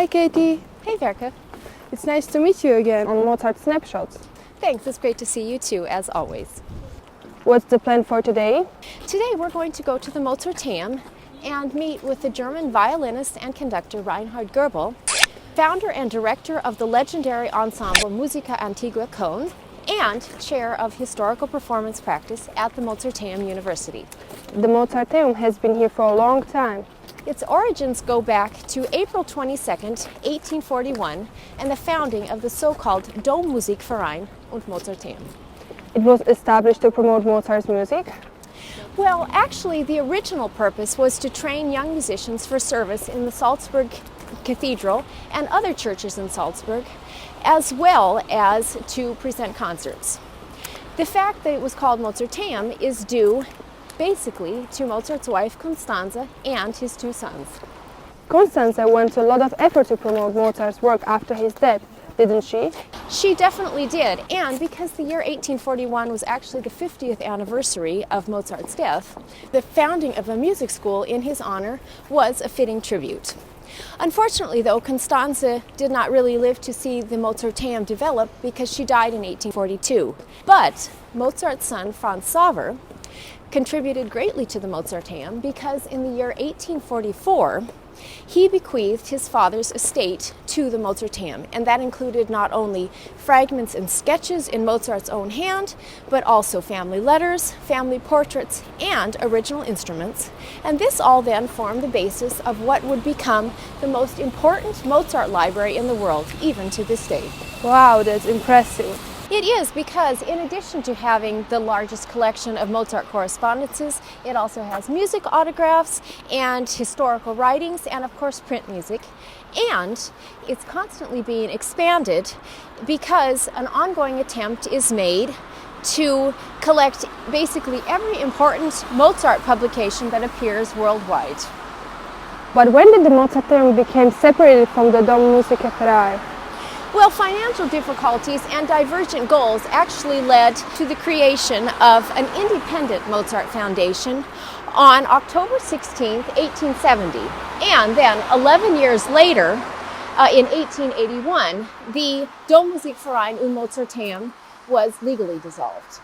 Hi Katie. Hey Verka. It's nice to meet you again on Mozart Snapshots. Thanks, it's great to see you too, as always. What's the plan for today? Today we're going to go to the Mozarteum and meet with the German violinist and conductor Reinhard Goebel, founder and director of the legendary ensemble Musica Antiqua Köln, and chair of historical performance practice at the Mozarteum University. The Mozarteum has been here for a long time. Its origins go back to April 22nd, 1841, and the founding of the so-called Dommusikverein and Mozarteum. It was established to promote Mozart's music. Well, actually, the original purpose was to train young musicians for service in the Salzburg Cathedral and other churches in Salzburg, as well as to present concerts. The fact that it was called Mozarteum is due basically to Mozart's wife Constanze and his two sons. Constanze went to a lot of effort to promote Mozart's work after his death, didn't she? She definitely did, and because the year 1841 was actually the 50th anniversary of Mozart's death, the founding of a music school in his honor was a fitting tribute. Unfortunately, though, Constanze did not really live to see the Mozarteum develop because she died in 1842. But Mozart's son, Franz Sauer, contributed greatly to the Mozarteum because in the year 1844, he bequeathed his father's estate to the Mozarteum, and that included not only fragments and sketches in Mozart's own hand, but also family letters, family portraits, and original instruments. And this all then formed the basis of what would become the most important Mozart library in the world, even to this day. Wow, that's impressive. It is because in addition to having the largest collection of Mozart correspondences, it also has music autographs and historical writings and of course print music. And it's constantly being expanded because an ongoing attempt is made to collect basically every important Mozart publication that appears worldwide. But when did the Mozarteum become separated from the Dommusikverein? Well, financial difficulties and divergent goals actually led to the creation of an independent Mozart Foundation on October 16, 1870. And then 11 years later, in 1881, the Dommusikverein und Mozarteum was legally dissolved.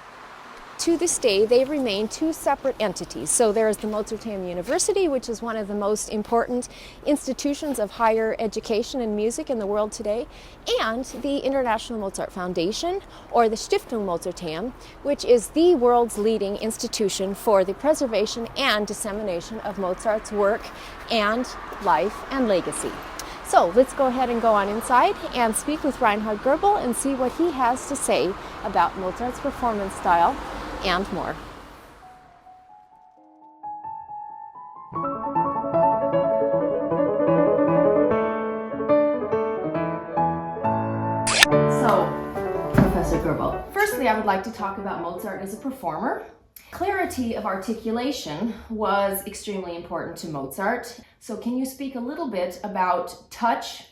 To this day, they remain two separate entities. So there is the Mozarteum University, which is one of the most important institutions of higher education and music in the world today, and the International Mozart Foundation, or the Stiftung Mozarteum, which is the world's leading institution for the preservation and dissemination of Mozart's work and life and legacy. So let's go ahead and go on inside and speak with Reinhard Goebel and see what he has to say about Mozart's performance style and more. So, Professor Goebel, firstly I would like to talk about Mozart as a performer. Clarity of articulation was extremely important to Mozart. So can you speak a little bit about touch,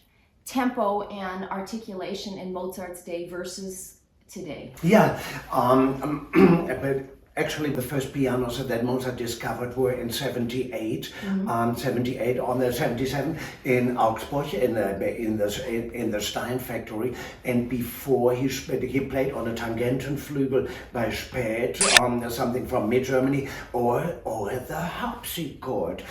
tempo, and articulation in Mozart's day versus today? Yeah, but actually the first pianos that Mozart discovered were in 78, 78 on the 77 in Augsburg in the Stein factory, and before he played on a Tangentenflügel by Späth, something from mid-Germany, or the harpsichord.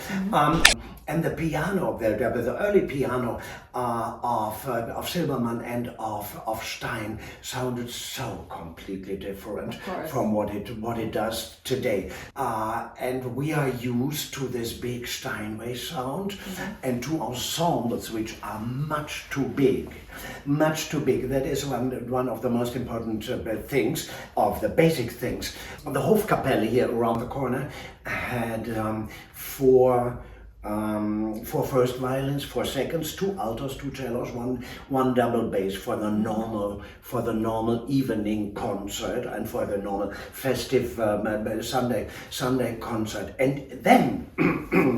And the piano, the early piano of Silbermann and of Stein sounded so completely different from what it does today. And we are used to this big Steinway sound and to ensembles which are much too big. Much too big. That is one of the most important things, of the basic things. The Hofkapelle here around the corner had four first violins, 4 seconds, 2 altos, 2 cellos, one double bass for the normal evening concert and for the normal festive Sunday concert. And then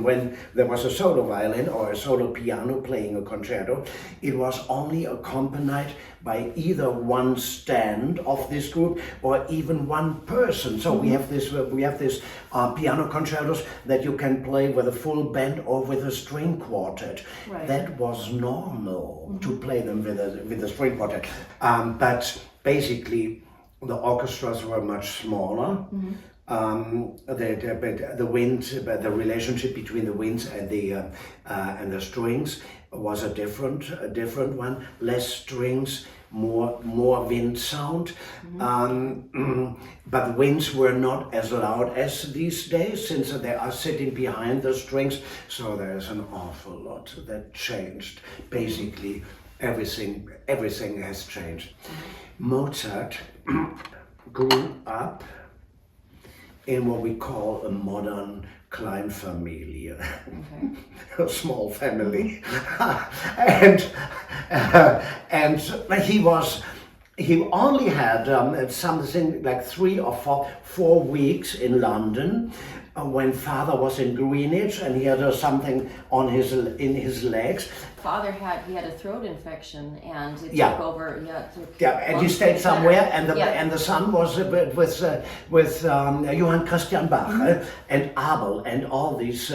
when there was a solo violin or a solo piano playing a concerto, it was only accompanied by either one stand of this group or even one person. So we have this piano concertos that you can play with a full band band or with a string quartet. Right. That was normal to play them with a string quartet. But basically, the orchestras were much smaller. The relationship between the winds and the strings was a different one. Less strings, more wind sound. But the winds were not as loud as these days, since they are sitting behind the strings. So there's an awful lot that changed. Basically, everything has changed. Mozart grew up in what we call a modern Kleinfamilie, a small family, and he only had something like 3 or 4 weeks in London when father was in Greenwich, and he had something on in his legs. Father had a throat infection, and it Yeah. took over. And he stayed somewhere, and the son was with Johann Christian Bach and Abel and all these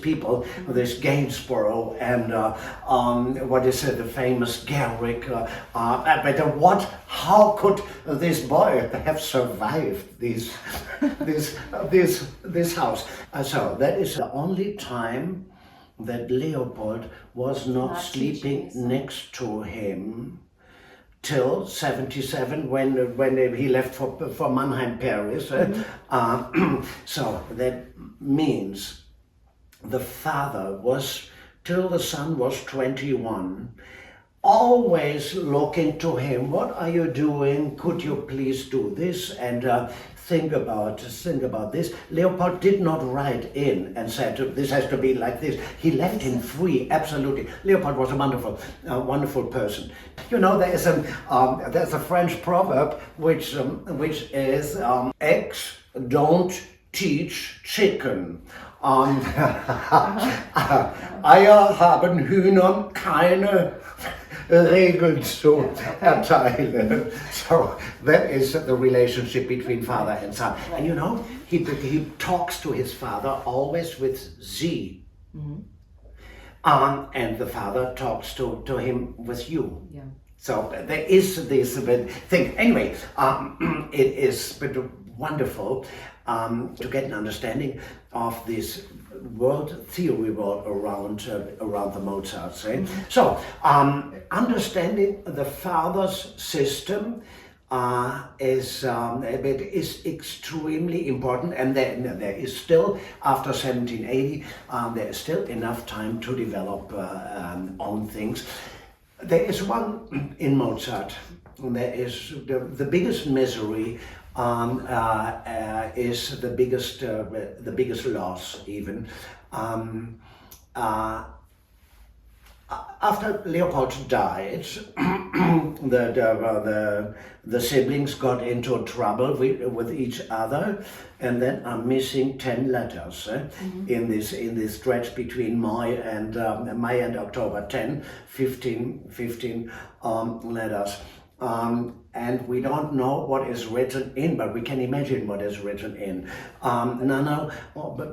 people, this Gainsborough and the famous Garrick. But how could this boy have survived this house? So that is the only time that Leopold was not sleeping next to him till 77, when he left for Mannheim, Paris. So that means the father was, till the son was 21, always looking to him. What are you doing? Could you please do this? And think about this. Leopold did not write in and said, this has to be like this. He left him free, absolutely. Leopold was a wonderful person. You know, there's a French proverb which is eggs don't teach chicken. Eier haben Hühnern keine Regeln zu erteilen. So that is the relationship between father and son. And you know, he talks to his father always with Sie. And the father talks to him with you. Yeah. So there is this thing. Anyway, it is wonderful to get an understanding of this theory world around the Mozarts. So understanding the father's system is extremely important, and there is still, after 1780, there is still enough time to develop own things. There is one in Mozart. There is the biggest misery. Is the biggest loss even. After Leopold died, the siblings got into trouble with each other, and then are missing 10 letters in this stretch between May and October. 15 letters. And we don't know what is written in, but we can imagine what is written in. Nana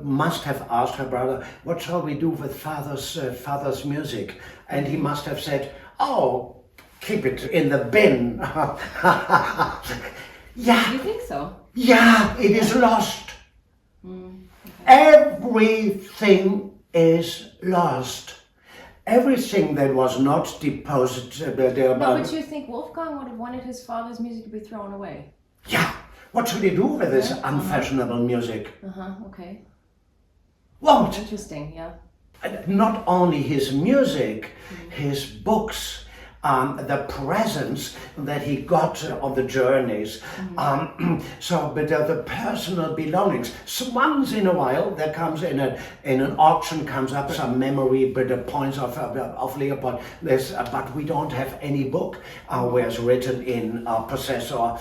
must have asked her brother, what shall we do with father's music? And he must have said, oh, keep it in the bin. Yeah. You think so? Yeah, it is lost. Okay. Everything is lost. Everything that was not deposited. But you think Wolfgang would have wanted his father's music to be thrown away? Yeah. What should he do with this unfashionable music? Okay. What? Interesting, yeah. Not only his music, his books, the presents that he got on the journeys, but the personal belongings. So once in a while, there comes in an auction comes up some memory, but the points of Leopold. But we don't have any book where it's written in possessor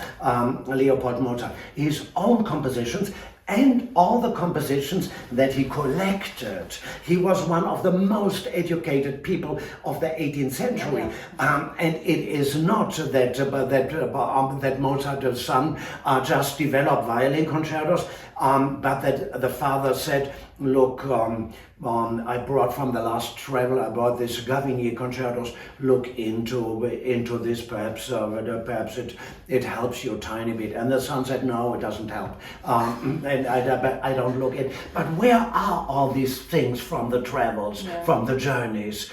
Leopold Mozart. His own compositions. And all the compositions that he collected. He was one of the most educated people of the 18th century. And it is not that Mozart's son just developed violin concertos. but that the father said, look, I brought from the last travel, I brought this Gavinier concertos, look into this, perhaps it helps you a tiny bit. And the son said, no, it doesn't help, and I don't look at, but where are all these things from the travels, from the journeys?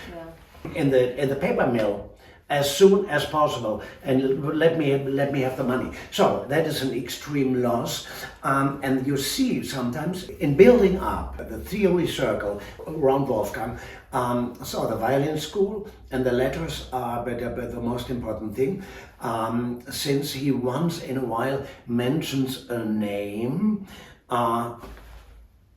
In the paper mill, as soon as possible, and let me have the money. So that is an extreme loss, and you see sometimes in building up the theory circle around Wolfgang. So the violin school and the letters are but the most important thing, since he once in a while mentions a name.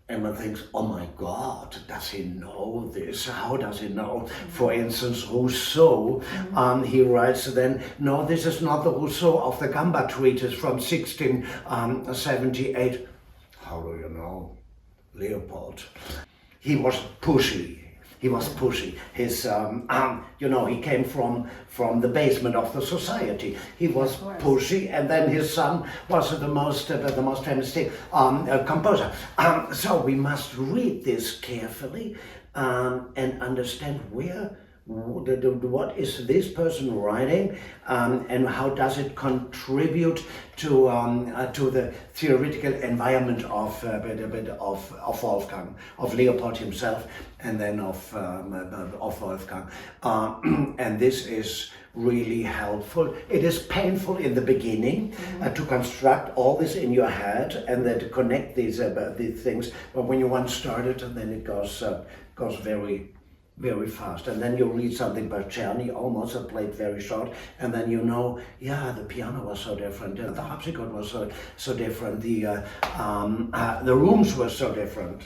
And one thinks, oh my God, does he know this? How does he know? For instance, Rousseau, he writes then, no, this is not the Rousseau of the Gamba Treatise from 1678. How do you know? Leopold. He was pushy. He was pushy. His, he came from the basement of the society. He was pushy, and then his son was the most famous composer. So we must read this carefully and understand what is this person writing, and how does it contribute to the theoretical environment of Wolfgang, of Leopold himself, and then of Wolfgang. And this is really helpful. It is painful in the beginning to construct all this in your head and then to connect these things. But when you once started, then it goes very fast, and then you read something by Czerny, Mozart played very short, and then the piano was so different, the harpsichord was so different, the rooms were so different.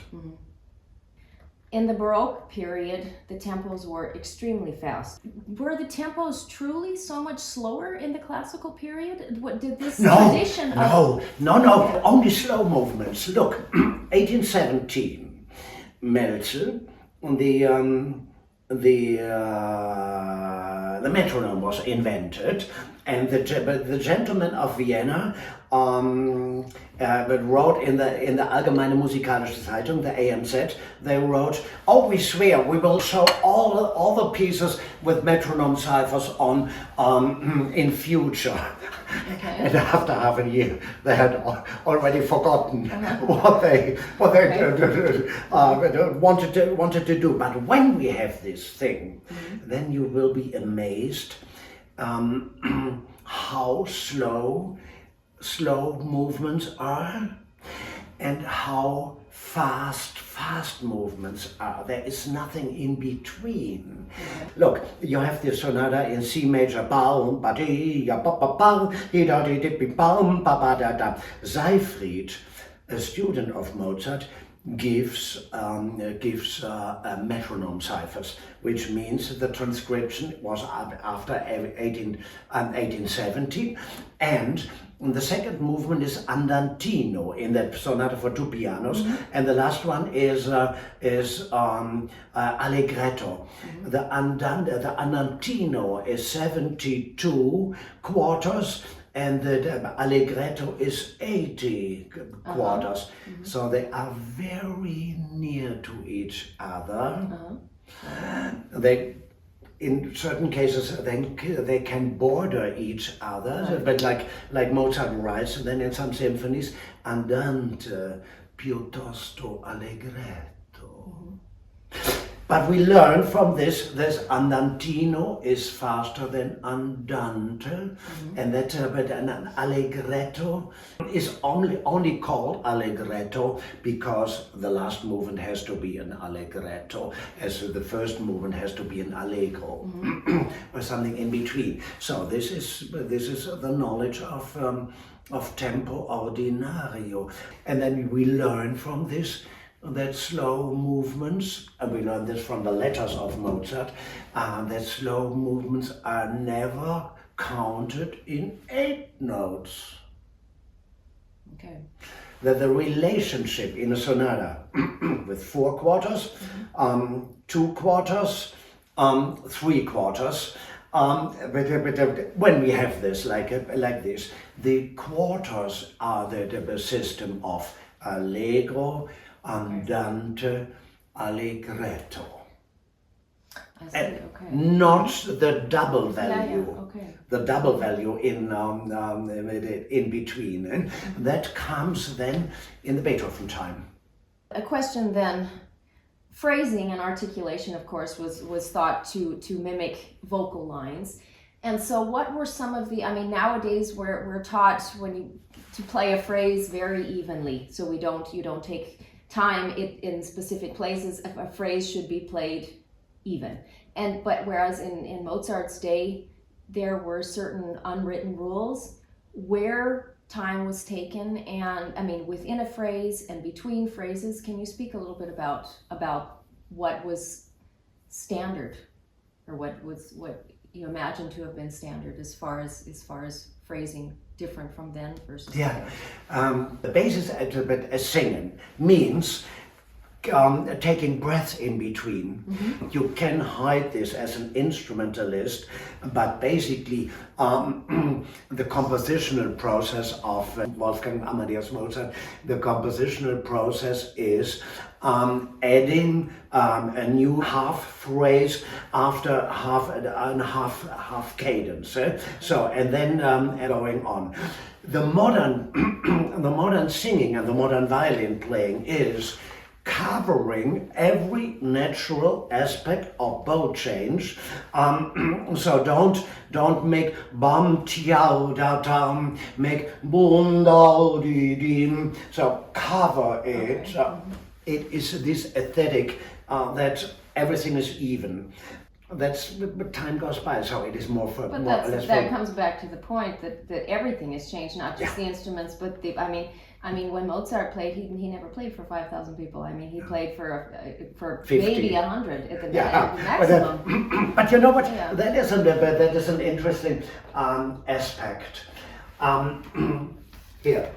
In the Baroque period, the tempos were extremely fast. Were the tempos truly so much slower in the classical period? What did this tradition? No, only slow movements. Look, 1817, Melzel. The metronome was invented, and the gentlemen of Vienna wrote in the Allgemeine Musikalische Zeitung, the AMZ, they wrote, oh, we swear we will show all the pieces with metronome ciphers on in future. Okay. And after half a year, they had already forgotten what they wanted to do. But when we have this thing, then you will be amazed how slow movements are, and how fast movements are. There is nothing in between. Look, you have the sonata in C major. Seyfried, a student of Mozart, gives metronome ciphers, which means the transcription was after 1870, and the second movement is andantino in that sonata for two pianos, and the last one is allegretto. The andantino is 72 quarters, and the allegretto is 80 quarters. So they are very near to each other. They, in certain cases, they can border each other, but like Mozart writes, and then in some symphonies, andante piuttosto allegretto. But we learn from this andantino is faster than andante, and that but an allegretto is only called allegretto because the last movement has to be an allegretto, as the first movement has to be an allegro, or something in between. So this is the knowledge of tempo ordinario, and then we learn from this that slow movements, and we learn this from the letters of Mozart, that slow movements are never counted in 8 notes. Okay. That the relationship in a sonata with 4 quarters, 2 quarters, 3 quarters, but when we have this like this, the quarters are the system of allegro, andante, allegretto. I see, And okay. not the double value. Yeah, okay. The double value in between, and that comes then in the Beethoven time. A question then, phrasing and articulation, of course, was thought to mimic vocal lines. And so what were some of the, I mean, nowadays we're taught to play a phrase very evenly, so you don't take time in specific places. A phrase should be played even. But whereas in Mozart's day, there were certain unwritten rules where time was taken, and I mean within a phrase and between phrases. Can you speak a little bit about what was standard, or what you imagine to have been standard as far as phrasing different from then versus today? The basis of singing means taking breaths in between. Mm-hmm. You can hide this as an instrumentalist, but basically the compositional process of Wolfgang Amadeus Mozart, the compositional process is adding a new half phrase after half cadence. So, and then going on. The modern singing and the modern violin playing is covering every natural aspect of bow change. So don't make bum tiao da tam, make boom da di dim. So cover it. Okay. It is this aesthetic that everything is even. But time goes by, so it is more for But more or less. that comes back to the point that everything has changed, not just Yeah. the instruments, but I mean, when Mozart played, he never played for 5,000 people. I mean, he played for 50. maybe 100 at the Yeah, maximum. but you know what? Yeah. That is an interesting aspect. Here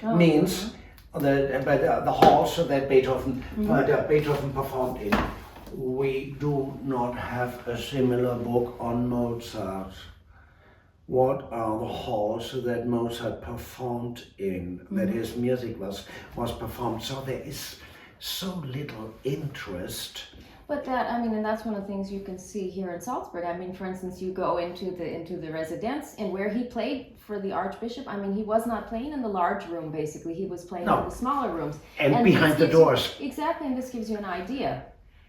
means the halls that Beethoven performed in. We do not have a similar book on Mozart. What are the halls that Mozart performed in, that his music was performed? So there is so little interest. But and that's one of the things you can see here in Salzburg. I mean, for instance, you go into the residence, and where he played for the Archbishop, I mean, he was not playing in the large room, basically. He was playing in the smaller rooms. And behind the doors. Exactly, and this gives you an idea.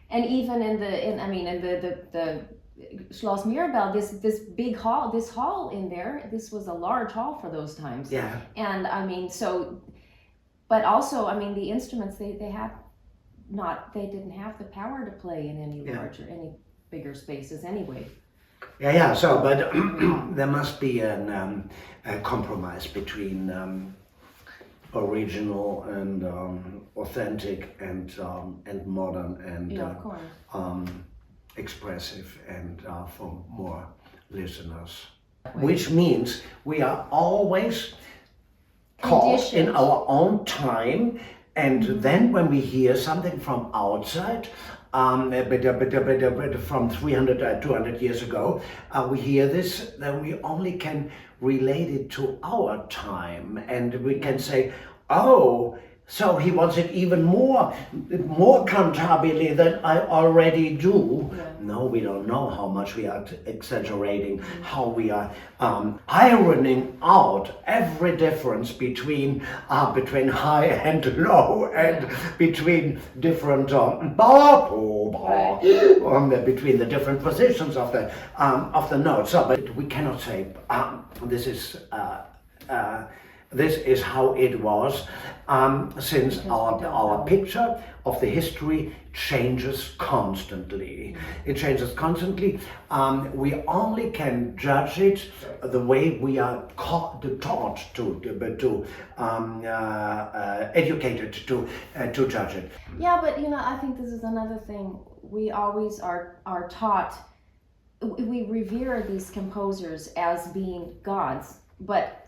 And even in the Schloss Mirabell, this big hall, this hall in there, this was a large hall for those times. Yeah. And I mean, but also, I mean, the instruments they didn't have the power to play in any any bigger spaces anyway. Yeah. So, but there must be a compromise between original and authentic and modern and Of course. expressive and for more listeners. Which means we are always caught in our own time, and then when we hear something from outside, from 300 200 years ago, we hear this, then we only can relate it to our time, and we can say, oh, so he wants it even more cantabile than I already do. Yeah. No, we don't know how much we are exaggerating, how we are ironing out every difference between high and low, and between different between the different positions of the notes. So, but we cannot say this is how it was, since our picture of the history changes constantly. It changes constantly. We only can judge it the way we are taught to educated to judge it. Yeah, but I think this is another thing. We always are taught. We revere these composers as being gods, but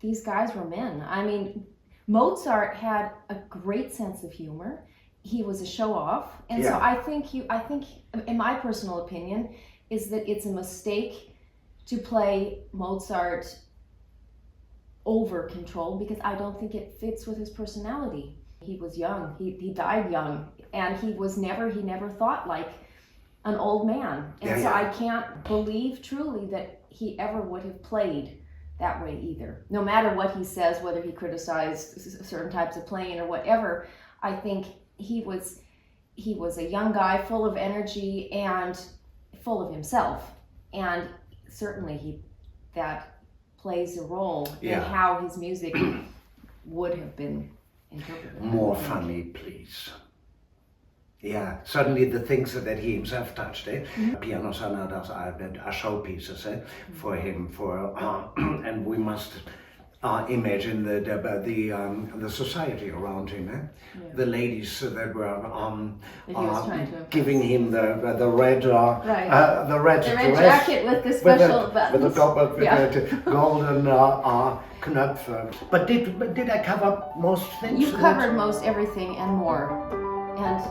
these guys were men. I mean, Mozart had a great sense of humor. He was a show-off, and so I think, in my personal opinion, is that it's a mistake to play Mozart over control, because I don't think it fits with his personality. He was young, he died young, and he never thought like an old man. And so I can't believe truly that he ever would have played that way either. No matter what he says, whether he criticized certain types of playing or whatever, I think he was a young guy full of energy and full of himself. And certainly that plays a role in how his music would have been interpreted. More funny, please. Yeah, certainly the things that he himself touched, piano sonatas are showpieces for him. And we must imagine the society around him. The ladies that were giving him the red jacket with the special buttons. With the golden knöpfe. But did I cover most things? You covered most everything and more, and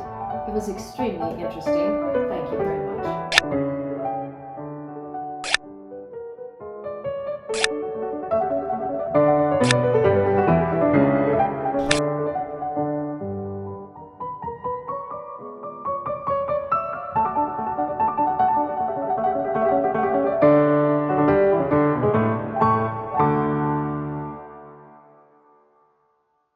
it was extremely interesting. Thank you very much.